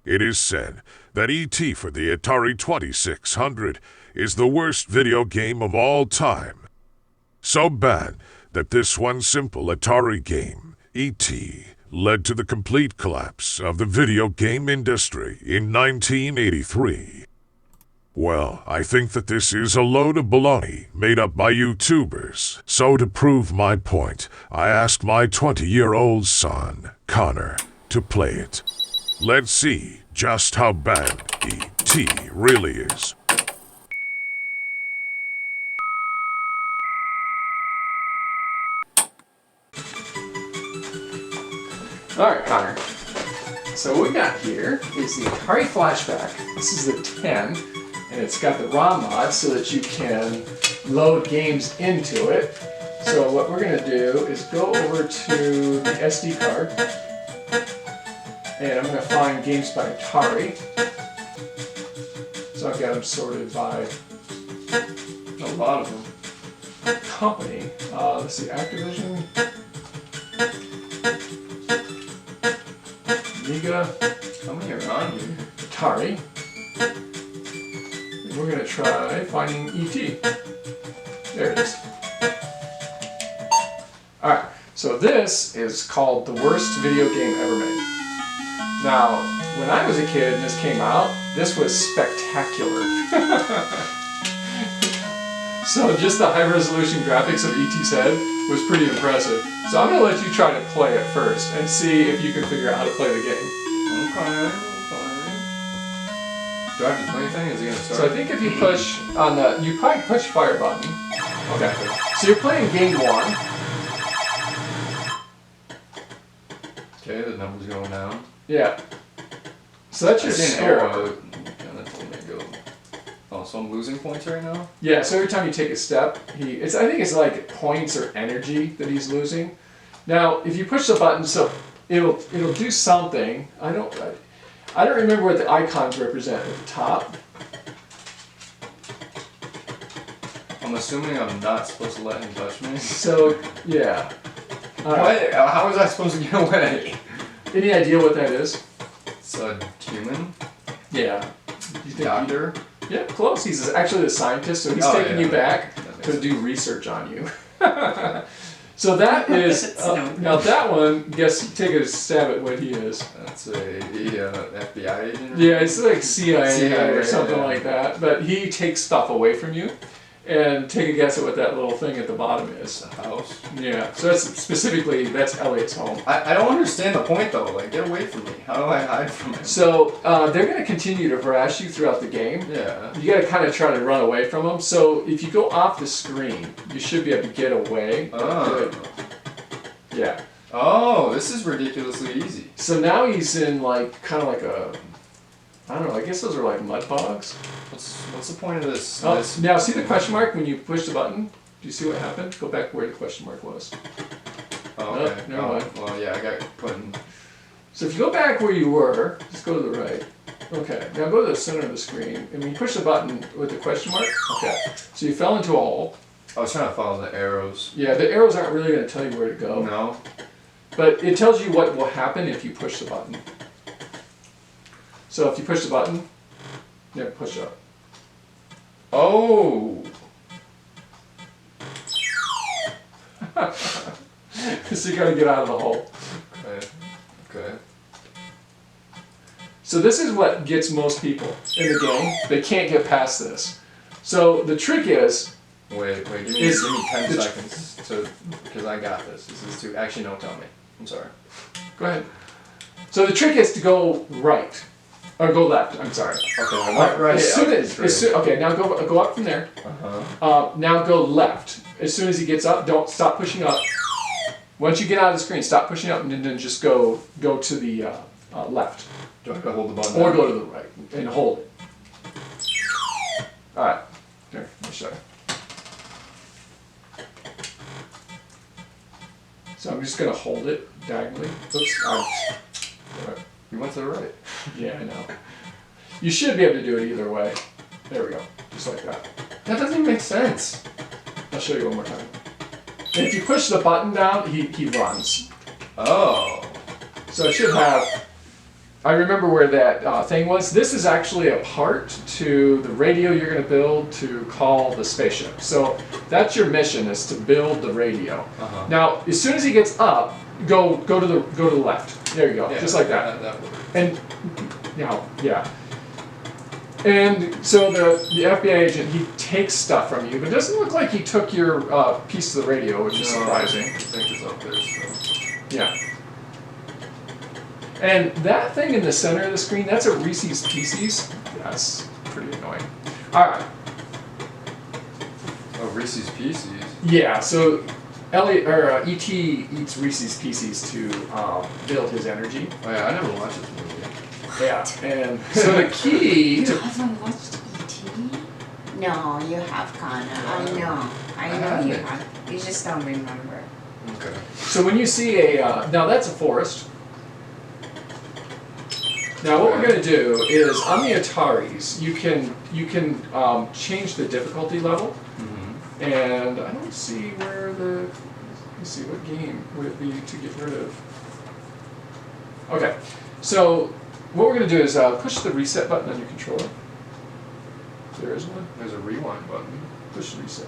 It is said that ET for the Atari 2600 is the worst video game of all time. So bad that this one simple Atari game, ET, led to the complete collapse of the video game industry in 1983. Well, I think that this is a load of baloney made up by YouTubers. So to prove my point, I asked my 20-year-old son, Connor, to play it. Let's see just how bad ET really is. Alright, Connor. So what we got here is the Atari Flashback. This is the 10, and it's got the ROM mod so that you can load games into it. So what we're going to do is go over to the SD card, and I'm going to find games by Atari. So I've got them sorted by a lot of them. Company. Let's see, Activision. Amiga, how many are on here? Atari. And we're going to try finding ET. There it is. Alright, so this is called the worst video game ever made. Now, when I was a kid and this came out, this was spectacular. So just the high resolution graphics of ET's head was pretty impressive. So I'm going to let you try to play it first and see if you can figure out how to play the game. Okay. Do I have to do anything? Is he going to start? So I think if you push on the, you probably push fire button. Okay. So you're playing game 1. Okay, the number's going down. Yeah. So that's your arrow. Oh, so I'm losing points right now? Yeah, so every time you take a step, I think it's like points or energy that he's losing. Now, if you push the button, so it'll do something. I don't remember what the icons represent at the top. I'm assuming I'm not supposed to let him touch me. So, yeah. What? How was I supposed to get away? Any idea what that is? It's a human? Yeah. Doctor? Yeah, close. He's actually the scientist, so he's taking you back to do research on you. So that is, now that one, take a stab at what he is. That's a FBI agent? Yeah, it's like CIA or something like that. But he takes stuff away from you. And take a guess at what that little thing at the bottom is. A house? Yeah, so that's Elliot's home. I don't understand the point though, like get away from me. How do I hide from him? So they're going to continue to harass you throughout the game. Yeah. You got to kind of try to run away from them. So if you go off the screen, you should be able to get away. Oh. Yeah. Oh, this is ridiculously easy. So now he's in like, kind of like a, I don't know, I guess those are like mud bogs. What's the point of this? Now see the question mark when you push the button? Do you see what happened? Go back where the question mark was. Oh, okay. Never mind. Well, yeah, I got put in. So if you go back where you were, just go to the right. Okay, now go to the center of the screen, and when you push the button with the question mark, okay, so you fell into a hole. I was trying to follow the arrows. Yeah, the arrows aren't really going to tell you where to go. No. But it tells you what will happen if you push the button. So if you push the button, then push up. Oh! So you got to get out of the hole. Okay. So this is what gets most people in the game. They can't get past this. So the trick is... Wait, give me 10 seconds because I got this. This is too... Actually, no, tell me. I'm sorry. Go ahead. So the trick is to go right. Or go left, I'm sorry. Okay, I went right. Okay, now go up from there. Uh-huh. Now go left. As soon as he gets up, don't stop pushing up. Once you get out of the screen, stop pushing up and then just go to the left. Do I have to hold the button? Or go to the right and hold it. Alright. Here, let me show you. So I'm just going to hold it diagonally. Oops. You went to the right. Yeah, I know. You should be able to do it either way. There we go. Just like that. That doesn't make sense. I'll show you one more time. And if you push the button down, he runs. Oh. So it should have... I remember where that thing was. This is actually a part to the radio you're going to build to call the spaceship. So that's your mission, is to build the radio. Now, as soon as he gets up, go to the left. There you go, just like that. That works. And yeah. And so the FBI agent, he takes stuff from you, but it doesn't look like he took your piece of the radio, which is surprising. I think it's up there still. Yeah. And that thing in the center of the screen, that's a Reese's Pieces. That's pretty annoying. All right. Oh, Reese's Pieces. Yeah, so E.T. eats Reese's Pieces to build his energy. Oh yeah, I never watched this movie. Yeah, and so the key You to... haven't watched E.T.? No, you have, Connor. I know you haven't. have. You just don't remember. Okay. So when you see a... now that's a forest. Now what we're going to do is, on the Ataris, you can change the difficulty level. And I don't see where the... Let me see, what game would it be to get rid of? Okay, so what we're going to do is push the reset button on your controller. There is one. There's a rewind button. Push reset.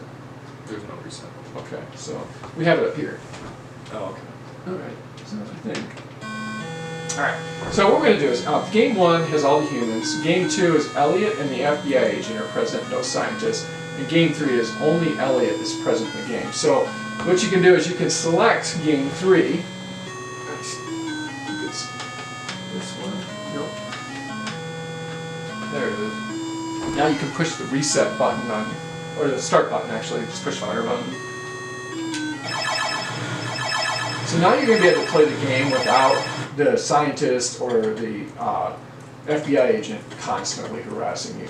There's no reset. Okay, so we have it up here. Oh, okay. Alright, so I think... Alright, so what we're going to do is, game 1 has all the humans, game 2 is Elliot and the FBI agent are present, no scientists, and game 3 is only Elliot is present in the game. So what you can do is you can select game 3. This one? Nope. There it is. Now you can push the reset button on, or the start button actually, just push the fire button. So now you're going to be able to play the game without the scientist or the FBI agent constantly harassing you.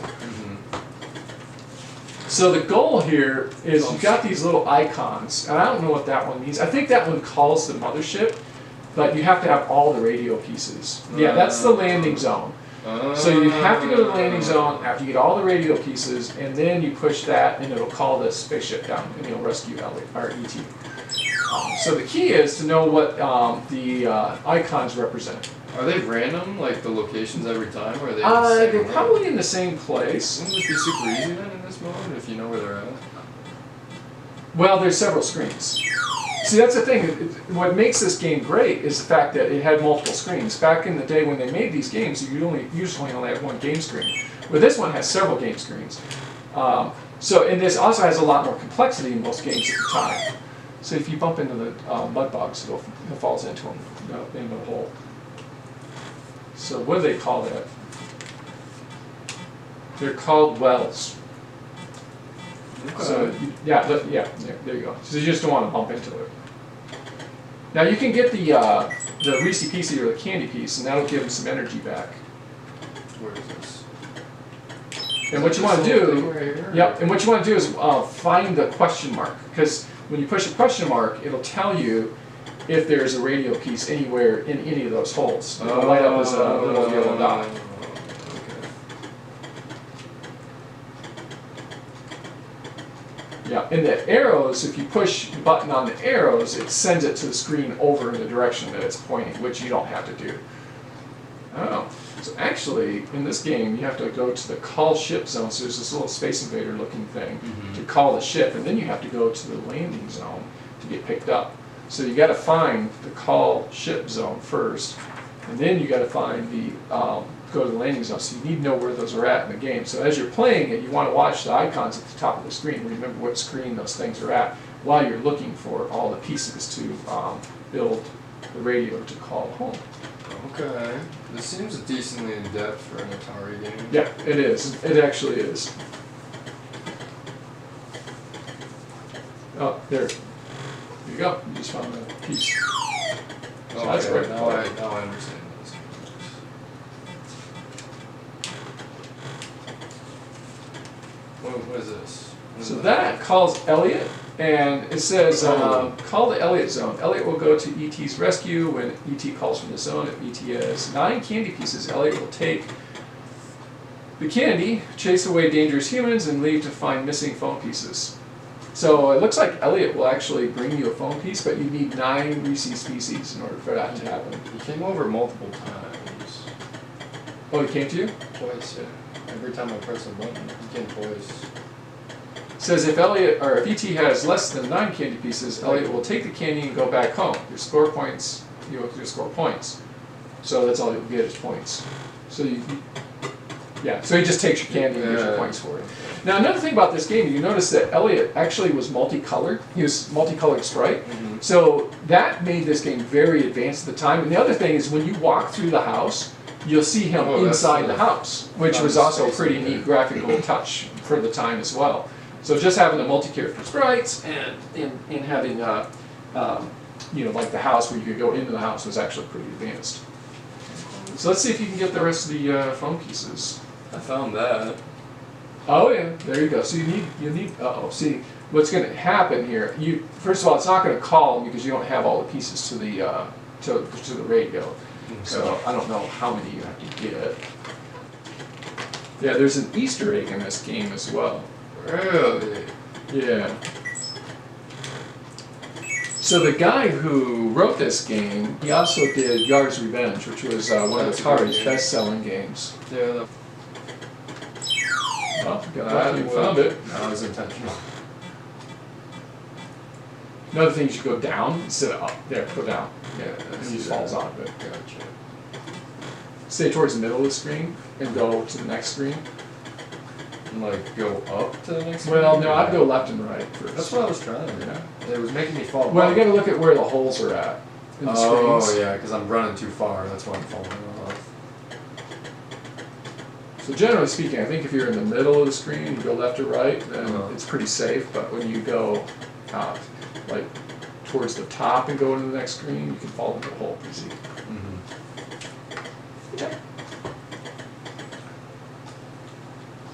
So the goal here is you've got these little icons, and I don't know what that one means. I think that one calls the mothership, but you have to have all the radio pieces. Yeah, that's the landing zone. So you have to go to the landing zone after you get all the radio pieces, and then you push that, and it'll call the spaceship down, and you'll rescue Elliot, or E.T. So the key is to know what the icons represent. Are they random, like the locations every time, or are they in the same They're room? probably in the same place. Wouldn't this be super easy then in this mode, if you know where they're at? Well, there's several screens. See, that's the thing. What makes this game great is the fact that it had multiple screens. Back in the day when they made these games, you usually only have one game screen. But this one has several game screens. And this also has a lot more complexity in most games at the time. So if you bump into the mud bugs, it falls into them, into the hole. So what do they call that? They're called wells. Okay. So there you go. So you just don't want to bump into it. Now you can get the Reese's Piece or the candy piece, and that'll give them some energy back. Where is this? And what you want to do, Right here? yep. And what you want to do is find the question mark, because when you push a question mark, it'll tell you if there's a radio piece anywhere in any of those holes. It'll light up as a little yellow dot. Yeah, and the arrows, if you push the button on the arrows, it sends it to the screen over in the direction that it's pointing, which you don't have to do. Oh, so actually, in this game, you have to go to the call ship zone, so there's this little Space Invader looking thing to call the ship, and then you have to go to the landing zone to get picked up. So you got to find the call ship zone first, and then you got to find the go to the landing zone. So you need to know where those are at in the game. So as you're playing it, you want to watch the icons at the top of the screen. Remember what screen those things are at while you're looking for all the pieces to build the radio to call home. Okay. This seems decently in depth for an Atari game. Yeah, it is. It actually is. Oh, there. There you go. You just found a piece. So that's Okay, great. now I understand this. What is this? What is So that calls Elliot, and it says, call the Elliot zone. Elliot will go to E.T.'s rescue. When E.T. calls from the zone, if E.T. has 9 candy pieces, Elliot will take the candy, chase away dangerous humans, and leave to find missing phone pieces. So it looks like Elliot will actually bring you a phone piece, but you need 9 Reese's Pieces in order for that to happen. He came over multiple times. Oh, it came to you? Twice, yeah. Every time I press a button, it came twice. It says if Elliot or if ET has less than 9 candy pieces, Elliot will take the candy and go back home. Your score points. You'll score points. So that's all you'll get is points. So yeah. So he just takes your candy and gives you points for it. Now another thing about this game, you notice that Elliot actually was multicolored. He was multicolored sprite. Mm-hmm. So that made this game very advanced at the time. And the other thing is when you walk through the house, you'll see him inside the house, which was also a pretty neat graphical touch for the time as well. So just having the multi-character sprites and having you know, like the house where you could go into the house was actually pretty advanced. So let's see if you can get the rest of the phone pieces. I found that. Oh yeah, there you go. So you need. See what's going to happen here. First of all, it's not going to call because you don't have all the pieces to the to the radio. Okay. So I don't know how many you have to get. Yeah, there's an Easter egg in this game as well. Really? Yeah. So the guy who wrote this game, he also did Yard's Revenge, which was one of Atari's best-selling games. Yeah. Well, you found it. That was intentional. Another thing is you go down instead of up. There, go down. Yeah. And he just falls out of it. Gotcha. Stay towards the middle of the screen and go to the next screen. And like go up to the next Well, screen? no, I'd go left and right first. That's what I was trying. Yeah. It was making me fall. Well, you got to look at where the holes are at in the Oh screens. yeah, because I'm running too far. That's why I'm falling off. So generally speaking, I think if you're in the middle of the screen, you go left or right, then Uh-huh. it's pretty safe. But when you go like towards the top and go into the next screen, you can fall into the hole easy. Mm-hmm. Yeah.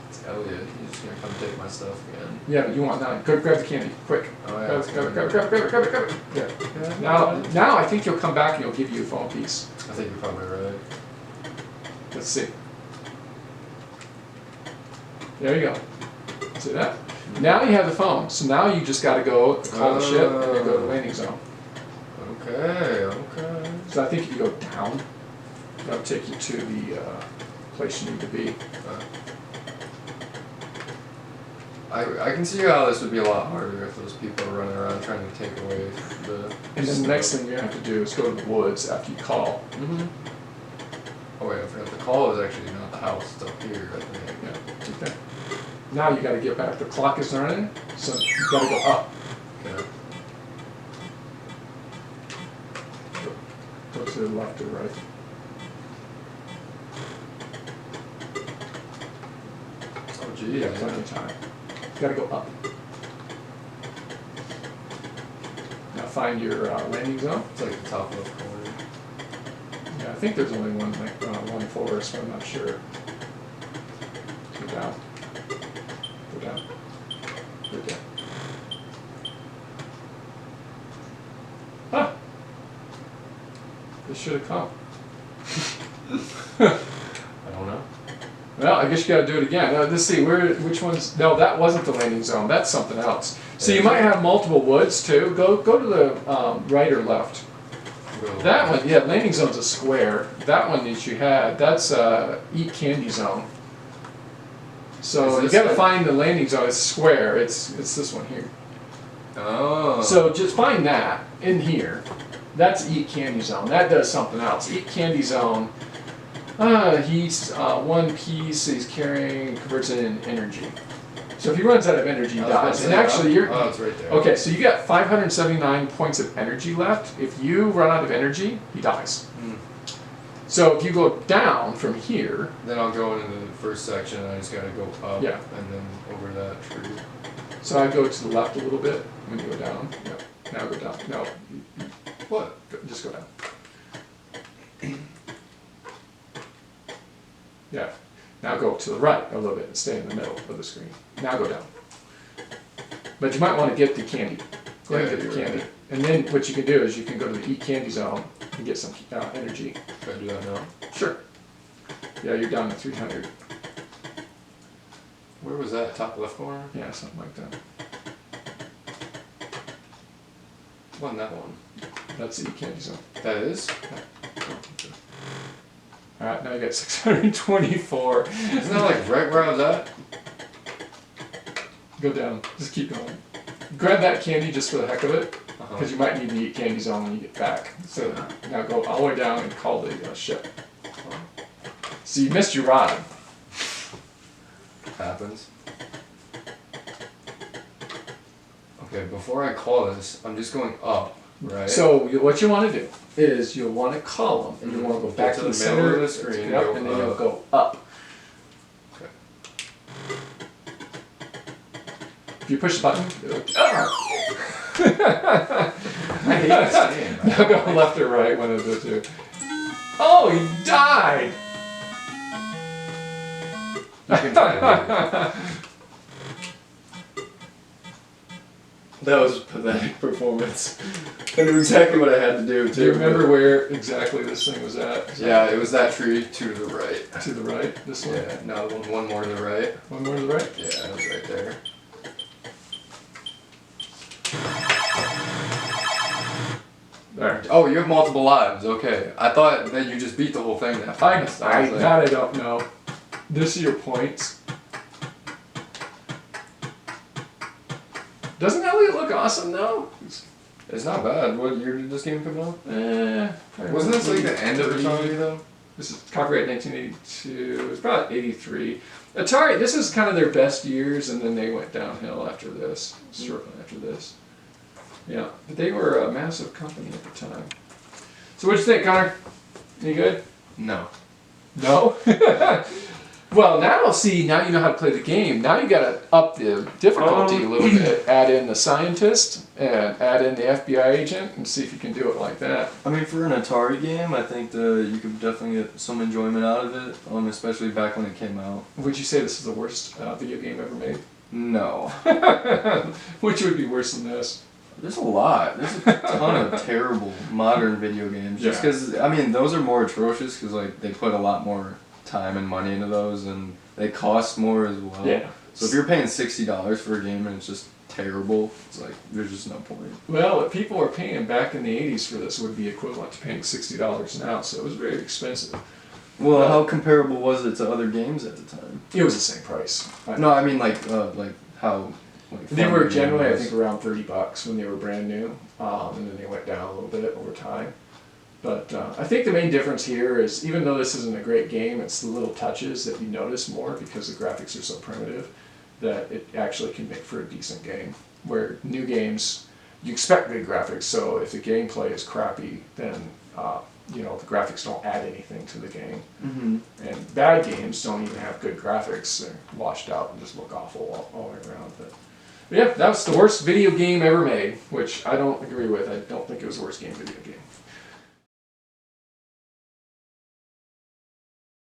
It's Elliot. He's just gonna come take my stuff again. Yeah, but you want now. Go grab the candy, quick. Oh yeah. Grab it. Yeah. Now I think you'll come back and he'll give you a phone piece. I think you're probably right. Let's see. There you go. See that? Now you have the phone. So now you just got to go call the ship and then go to the landing zone. Okay. So I think if you go down, that'll take you to the place you need to be. I can see how this would be a lot harder if those people are running around trying to take away the. And then the next thing you have to do is go to the woods after you call. Mm-hmm. Oh wait, I forgot the call is actually not the house. It's up here, I think. Yeah. Okay. Now you got to get back. The clock is running, so you got to go up. Okay. Go to the left or right. Oh gee. You got plenty of time. You got to go up. Now find your landing zone. It's like the top left corner. Yeah, I think there's only one for us, but I'm not sure. Go down. Go down. Go down. Huh. This should have come. I don't know. Well, I guess you got to do it again. Let's see, which one's... No, that wasn't the landing zone. That's something else. So you might have multiple woods, too. Go to the right or left. That one, yeah, landing zone's a square. That one that you had, that's Eat Candy Zone. So you got to find the landing zone. It's square. It's this one here. Oh. So just find that in here. That's Eat Candy Zone. That does something else. Eat Candy Zone. He's one piece he's carrying, converts it into energy. So if he runs out of energy, he dies. And actually, you're... Oh, it's right there. Okay, so you got 579 points of energy left. If you run out of energy, he dies. Mm. So if you go down from here... Then I'll go into the first section and I just gotta go up Yeah. and then over that tree. So I go to the left a little bit when you go down. Yep. Now go down. No. What? Just go down. Yeah. Now go to the right a little bit and stay in the middle of the screen. Now go down. But you might want to get the candy. Go ahead and get the candy. Right. And then what you can do is you can go to the Eat Candy Zone and get some energy. Can I do that now? Sure. Yeah, you're down to 300. Where was that? Top left corner? Yeah, something like that. Wasn't that one? That's the Eat Candy Zone. That is? Alright, Alright, now you got 624. Isn't that like right where I was at? Go down. Just keep going. Grab that candy just for the heck of it, because you might need to eat candy zone when you get back. So now go all the way down and call the ship. So you missed your rod. Happens. Okay, before I call this, I'm just going up, right? So what you want to do is you'll want to call them, and you want to go back to the center middle of the screen, yep, and then you'll go up. Okay. If you push the button, it'll I hate this game. Now go left or right, one of the two. Oh, he died! You can try it. That was a pathetic performance. I knew exactly what I had to do, too. Do you remember where exactly this thing was at? Yeah, it was that tree to the right. To the right? This one? Yeah, no, one more to the right. One more to the right? Yeah, it was right there. There. Oh, you have multiple lives. Okay. I thought that you just beat the whole thing that fast. That I don't know. This is your points. Doesn't Elliot look awesome though? It's not bad. What year did this game come out? Wasn't this like the end of Atari though? This is copyright 1982. It's probably 83. Atari, this is kind of their best years, and then they went downhill after this, shortly after this. Yeah, but they were a massive company at the time. So what'd you think, Connor? Any good? No. No? Well, now see, now you know how to play the game. Now you gotta up the difficulty a little bit. Add in the scientist and add in the FBI agent and see if you can do it like that. I mean, for an Atari game, I think you could definitely get some enjoyment out of it, especially back when it came out. Would you say this is the worst video game ever made? No. Which would be worse than this? There's a lot. There's a ton of terrible modern video games. Just because, I mean, those are more atrocious because, like, they put a lot more time and money into those, and they cost more as well. Yeah. So if you're paying $60 for a game and it's just terrible, it's like, there's just no point. Well, what people were paying back in the 80s for this would be equivalent to paying $60 now, so it was very expensive. Well, how comparable was it to other games at the time? It was the same price. No, I mean, like how... Like They were fun the game generally, I was. think, around $30 when they were brand new, and then they went down a little bit over time. But I think the main difference here is, even though this isn't a great game, it's the little touches that you notice more because the graphics are so primitive that it actually can make for a decent game. Where new games, you expect good graphics, so if the gameplay is crappy, then the graphics don't add anything to the game. Mm-hmm. And bad games don't even have good graphics; they're washed out and just look awful all the way around. But yeah, that was the worst video game ever made, which I don't agree with. I don't think it was the worst video game.